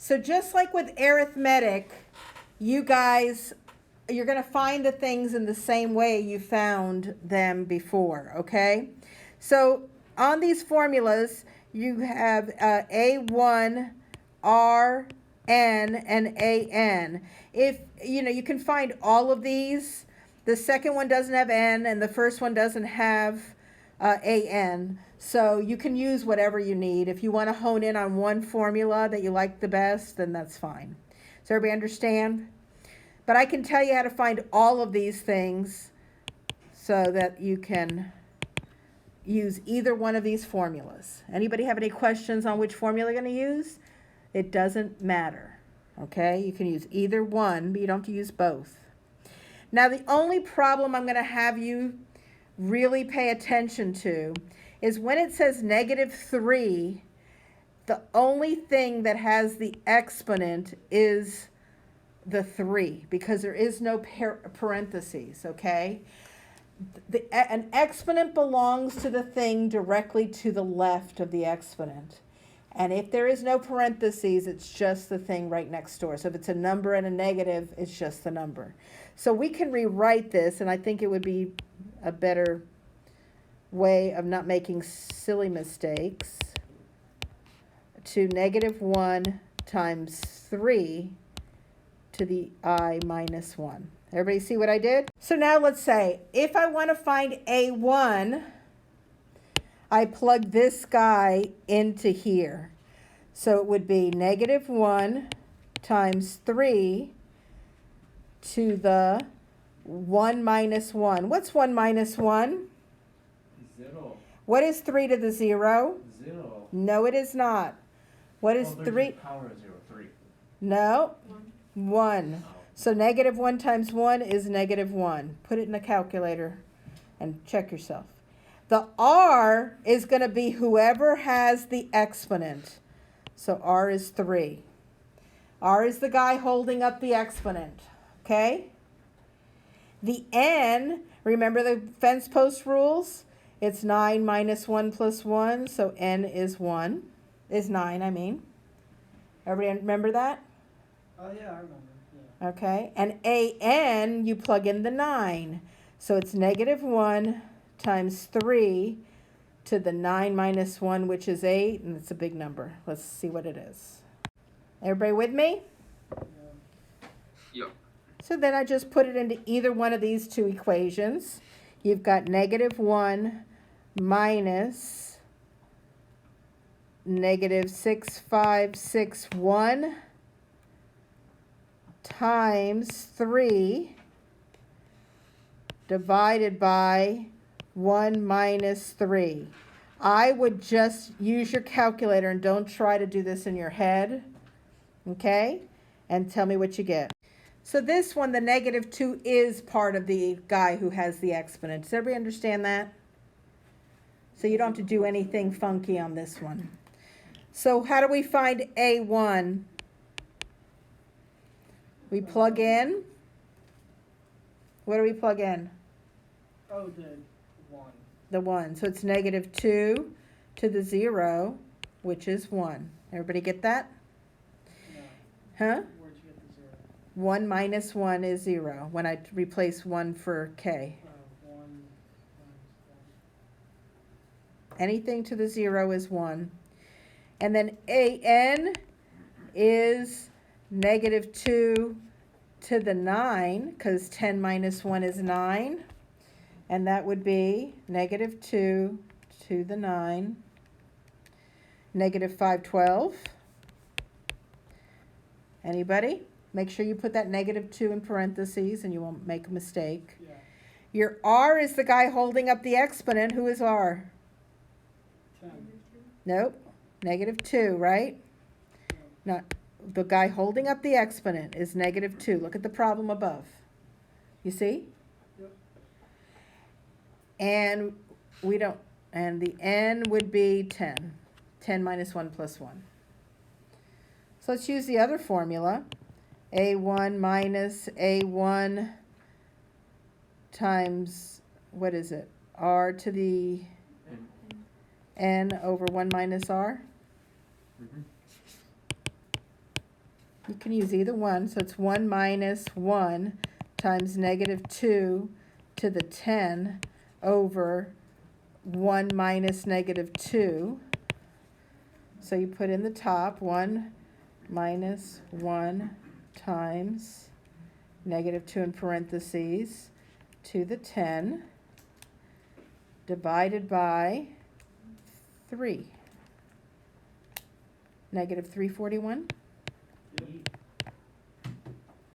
So just like with arithmetic, you guys, you're going to find the things in the same way you found them before, okay? So on these formulas, you have A1, R, N, and AN. If, you can find all of these. The second one doesn't have N, and the first one doesn't have AN. So you can use whatever you need. If you want to hone in on one formula that you like the best, then that's fine. Does everybody understand? But I can tell you how to find all of these things so that you can use either one of these formulas. Anybody have any questions on which formula you're going to use? It doesn't matter, okay? You can use either one, but you don't have to use both. Now, the only problem I'm going to have you really pay attention to is when it says -3, the only thing that has the exponent is the 3, because there is no parentheses, okay? An exponent belongs to the thing directly to the left of the exponent. And if there is no parentheses, it's just the thing right next door. So if it's a number and a negative, it's just the number. So we can rewrite this, and I think it would be a better way of not making silly mistakes, to -1 times 3 to the I minus 1. Everybody see what I did? So now let's say, if I want to find A1, I plug this guy into here. So it would be -1 times 3 to the 1 minus 1. What's 1 minus 1? 0. What is 3 to the 0? 0. No, it is not. What is 3? Power of 0, 3. No, 1. So -1 times 1 is -1. Put it in the calculator and check yourself. The R is going to be whoever has the exponent. So R is 3. R is the guy holding up the exponent. Okay? The N, remember the fence post rules? It's 9 minus 1 plus 1. So N is 1. Is 9, I mean. Everybody remember that? Oh, yeah, I remember. Yeah. Okay, and AN, you plug in the 9. So it's -1 times 3 to the 9 minus 1, which is 8, and it's a big number. Let's see what it is. Everybody with me? Yep. So then I just put it into either one of these two equations. You've got -1 minus -6561 times 3 divided by 1 minus 3. I would just use your calculator and don't try to do this in your head, okay? And tell me what you get. So this one, the -2, is part of the guy who has the exponent. Does everybody understand that? So you don't have to do anything funky on this one. So how do we find A1? We plug in. What do we plug in? Oh, the 1. The 1. So it's -2 to the 0, which is 1. Everybody get that? No. Huh? Where'd you get the 0? 1 minus 1 is 0 when I replace 1 for K. 1 minus 1. Anything to the 0 is 1. And then AN is -2 to the 9, because 10 minus 1 is 9. And that would be -2 to the 9, -512. Anybody? Make sure you put that -2 in parentheses and you won't make a mistake. Yeah. Your R is the guy holding up the exponent. Who is R? 10. Nope. -2, right? Not the guy holding up the exponent is -2. Look at the problem above. You see? Yep. And we don't, and the N would be 10. 10 minus 1 plus 1. So let's use the other formula. A1 minus A1 times, what is it? R to the N over 1 minus R. Mm-hmm. You can use either one, so it's 1 minus 1 times negative 2 to the 10 over 1 minus negative 2. So you put in the top 1 minus 1 times negative 2 in parentheses to the 10 divided by 3. Negative 341.